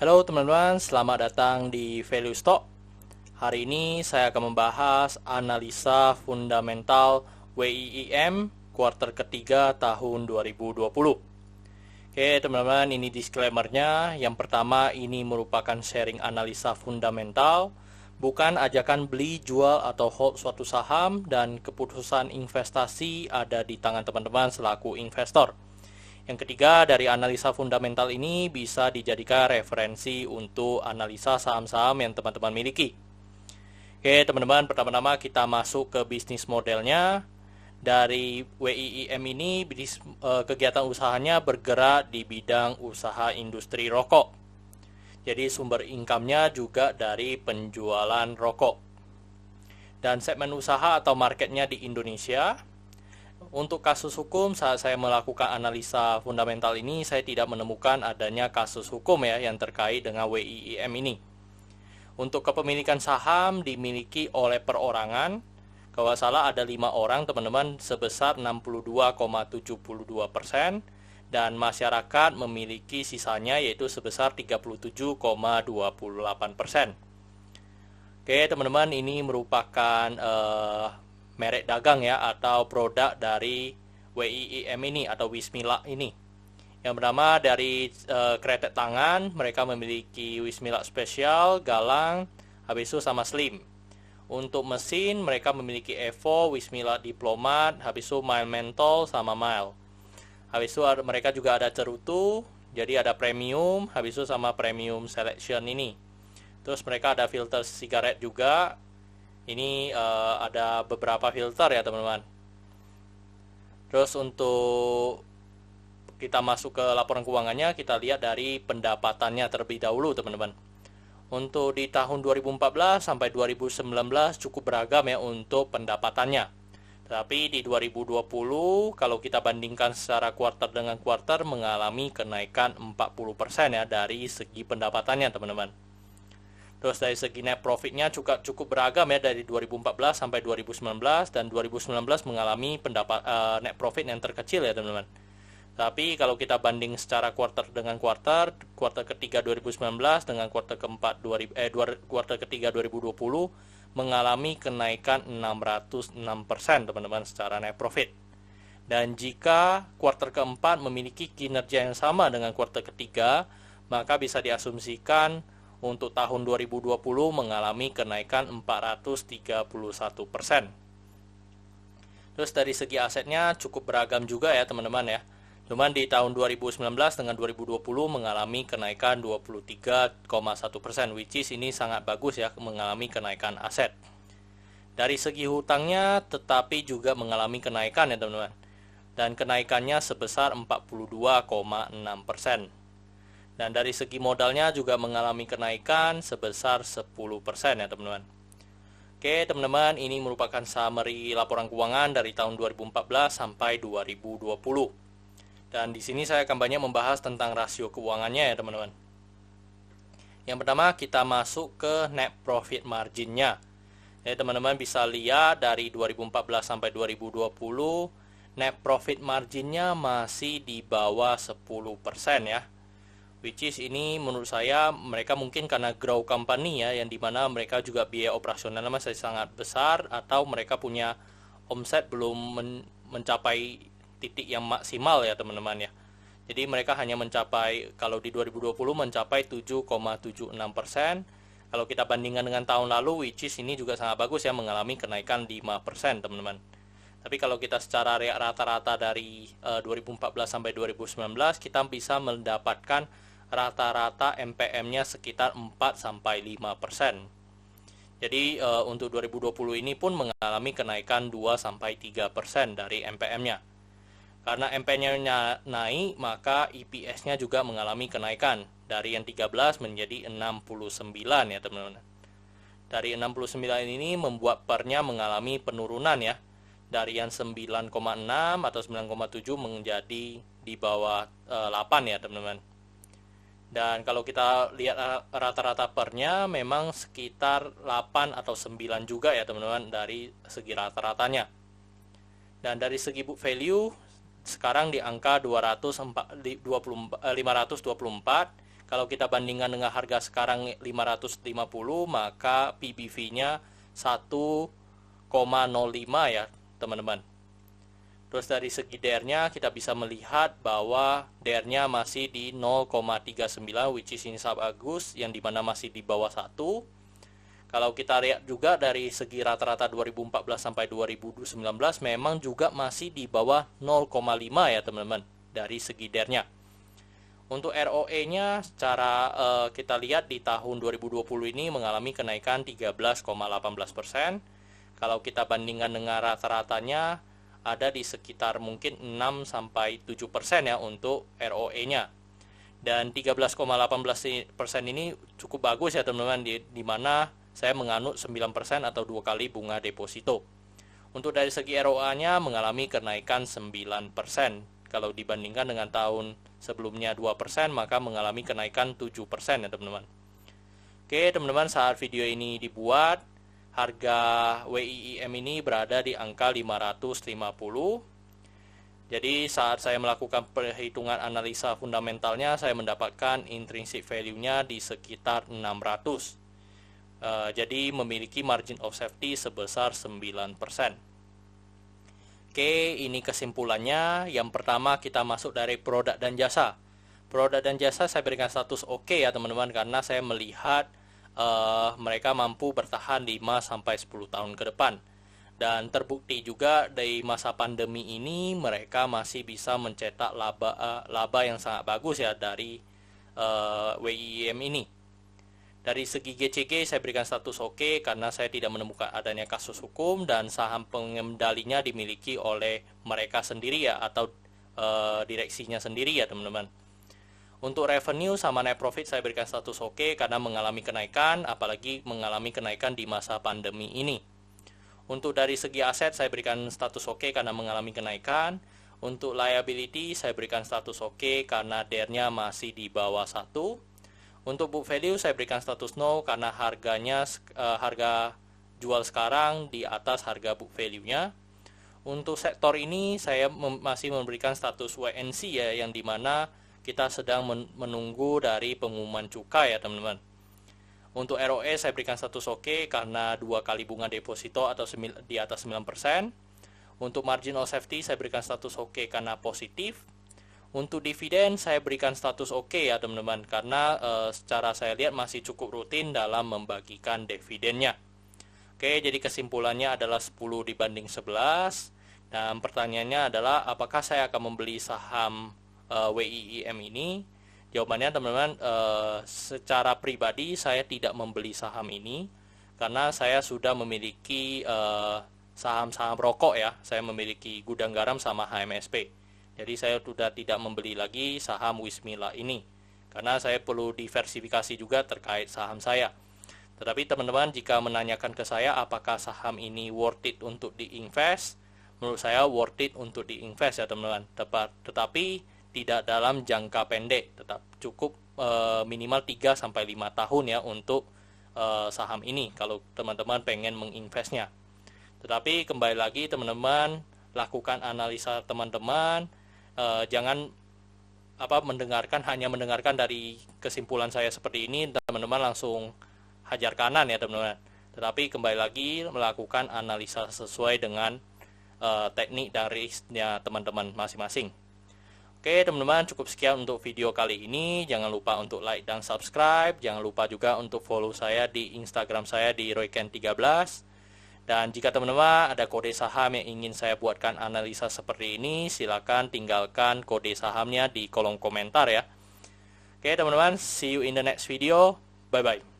Halo teman-teman, selamat datang di Value Stock. Hari ini saya akan membahas analisa fundamental WIIM kuartal ketiga tahun 2020. Oke teman-teman, ini disclaimer-nya. Yang pertama, ini merupakan sharing analisa fundamental, bukan ajakan beli, jual, atau hold suatu saham, dan keputusan investasi ada di tangan teman-teman selaku investor. Yang ketiga, dari analisa fundamental ini bisa dijadikan referensi untuk analisa saham-saham yang teman-teman miliki. Oke teman-teman, pertama-tama kita masuk ke bisnis modelnya. Dari WIIM ini, kegiatan usahanya bergerak di bidang usaha industri rokok. Jadi sumber income-nya juga dari penjualan rokok. Dan segmen usaha atau marketnya di Indonesia. Untuk kasus hukum, saat saya melakukan analisa fundamental ini, saya tidak menemukan adanya kasus hukum yang terkait dengan WIIM ini. Untuk kepemilikan saham dimiliki oleh perorangan. Kalau salah ada 5 orang teman-teman, sebesar 62,72%, dan masyarakat memiliki sisanya yaitu sebesar 37,28%. Oke teman-teman, ini merupakan merek dagang atau produk dari WIIM ini atau Wismila ini. Yang pertama dari kretek tangan, mereka memiliki Wismila spesial, galang, habis itu sama slim. Untuk mesin, mereka memiliki Evo, Wismila Diplomat, habis itu Mile Menthol sama Mile. Habis itu mereka juga ada cerutu, jadi ada premium, habis itu sama premium selection ini. Terus mereka ada filter sigaret juga. Ini ada beberapa filter ya teman-teman. Terus untuk kita masuk ke laporan keuangannya, kita lihat dari pendapatannya terlebih dahulu teman-teman. Untuk di tahun 2014 sampai 2019 cukup beragam untuk pendapatannya. Tapi di 2020 kalau kita bandingkan secara kuartal dengan kuartal mengalami kenaikan 40% dari segi pendapatannya teman-teman. Terus dari segi net profitnya juga cukup beragam dari 2014 sampai 2019, dan 2019 mengalami net profit yang terkecil teman-teman. Tapi kalau kita banding secara kuartal dengan kuartal ketiga 2019 dengan kuartal ketiga 2020 mengalami kenaikan 606% teman-teman secara net profit. Dan jika kuartal keempat memiliki kinerja yang sama dengan kuartal ketiga, maka bisa diasumsikan untuk tahun 2020 mengalami kenaikan 431%. Terus dari segi asetnya cukup beragam juga teman-teman Cuman di tahun 2019 dengan 2020 mengalami kenaikan 23,1%, which is ini sangat bagus mengalami kenaikan aset. Dari segi hutangnya tetapi juga mengalami kenaikan teman-teman. Dan kenaikannya sebesar 42,6%. Dan dari segi modalnya juga mengalami kenaikan sebesar 10% teman-teman. Oke teman-teman, ini merupakan summary laporan keuangan dari tahun 2014 sampai 2020. Dan di sini saya akan banyak membahas tentang rasio keuangannya teman-teman. Yang pertama kita masuk ke net profit marginnya. Teman-teman bisa lihat dari 2014 sampai 2020 net profit marginnya masih di bawah 10% Which is ini menurut saya mereka mungkin karena grow company yang dimana mereka juga biaya operasionalnya masih sangat besar, atau mereka punya omset belum mencapai titik yang maksimal teman-teman Jadi mereka hanya mencapai, kalau di 2020 mencapai 7,76%. Kalau kita bandingkan dengan tahun lalu, which is ini juga sangat bagus mengalami kenaikan 5% teman-teman. Tapi kalau kita secara rata-rata dari 2014 sampai 2019, kita bisa mendapatkan rata-rata MPM-nya sekitar 4-5%. Jadi untuk 2020 ini pun mengalami kenaikan 2-3% dari MPM-nya. Karena MPM-nya naik, maka EPS-nya juga mengalami kenaikan dari yang 13 menjadi 69 teman-teman. Dari 69 ini membuat per-nya mengalami penurunan dari yang 9,6 atau 9,7 menjadi di bawah 8 teman-teman. Dan kalau kita lihat rata-rata per-nya memang sekitar 8 atau 9 juga teman-teman dari segi rata-ratanya. Dan dari segi book value sekarang di angka 524, Kalau kita bandingkan dengan harga sekarang 550, maka PBV-nya 1,05 ya teman-teman. Terus dari segi DER-nya kita bisa melihat bahwa DER-nya masih di 0,39, which is ini sangat bagus, yang dimana masih di bawah 1. Kalau kita lihat juga dari segi rata-rata 2014 sampai 2019 memang juga masih di bawah 0,5 ya teman-teman dari segi DER-nya. Untuk ROE-nya secara kita lihat di tahun 2020 ini mengalami kenaikan 13,18%. Kalau kita bandingkan dengan rata-ratanya ada di sekitar mungkin 6 sampai 7% ya untuk ROE-nya. Dan 13,18% ini cukup bagus ya teman-teman, di mana saya menganut 9% atau 2 kali bunga deposito. Untuk dari segi ROA-nya mengalami kenaikan 9%. Kalau dibandingkan dengan tahun sebelumnya 2%, maka mengalami kenaikan 7% ya teman-teman. Oke teman-teman, saat video ini dibuat, harga WIIM ini berada di angka 550. Jadi saat saya melakukan perhitungan analisa fundamentalnya, saya mendapatkan intrinsic value-nya di sekitar 600. Jadi memiliki margin of safety sebesar 9%. Oke, ini kesimpulannya. Yang pertama kita masuk dari produk dan jasa. Produk dan jasa saya berikan status oke ya teman-teman, karena saya melihat mereka mampu bertahan 5 sampai 10 tahun ke depan. Dan terbukti juga dari masa pandemi ini mereka masih bisa mencetak laba yang sangat bagus ya dari WIIM ini. Dari segi GCG saya berikan status oke karena saya tidak menemukan adanya kasus hukum dan saham pengendalinya dimiliki oleh mereka sendiri ya, atau direksinya sendiri ya teman-teman. Untuk revenue sama net profit saya berikan status oke karena mengalami kenaikan, apalagi mengalami kenaikan di masa pandemi ini. Untuk dari segi aset saya berikan status oke karena mengalami kenaikan. Untuk liability saya berikan status oke karena DER-nya masih di bawah 1. Untuk book value saya berikan status no karena harga jual sekarang di atas harga book value-nya. Untuk sektor ini saya masih memberikan status WNC ya, yang dimana kita sedang menunggu dari pengumuman cukai ya teman-teman. Untuk ROE saya berikan status oke karena 2 kali bunga deposito atau di atas 9%. Untuk margin of safety saya berikan status oke karena positif. Untuk dividen saya berikan status oke ya teman-teman, karena secara saya lihat masih cukup rutin dalam membagikan dividennya. Oke, jadi kesimpulannya adalah 10 dibanding 11. Dan pertanyaannya adalah apakah saya akan membeli saham WIIM ini? Jawabannya teman-teman, secara pribadi saya tidak membeli saham ini karena saya sudah memiliki saham-saham rokok ya. Saya memiliki Gudang Garam sama HMSP. Jadi saya sudah tidak membeli lagi saham Wismila ini karena saya perlu diversifikasi juga terkait saham saya. Tetapi teman-teman jika menanyakan ke saya apakah saham ini worth it untuk diinvest, menurut saya worth it untuk diinvest ya teman-teman. Tetapi tidak dalam jangka pendek, tetap cukup minimal 3 sampai 5 tahun ya untuk saham ini kalau teman-teman pengen menginvestnya. Tetapi kembali lagi teman-teman, lakukan analisa teman-teman. Jangan hanya mendengarkan dari kesimpulan saya seperti ini, teman-teman langsung hajar kanan ya teman-teman. Tetapi kembali lagi melakukan analisa sesuai dengan teknik dan risknya teman-teman masing-masing. Oke teman-teman, cukup sekian untuk video kali ini. Jangan lupa untuk like dan subscribe. Jangan lupa juga untuk follow saya di Instagram saya di royken13. Dan jika teman-teman ada kode saham yang ingin saya buatkan analisa seperti ini, silakan tinggalkan kode sahamnya di kolom komentar ya. Oke teman-teman, see you in the next video. Bye-bye.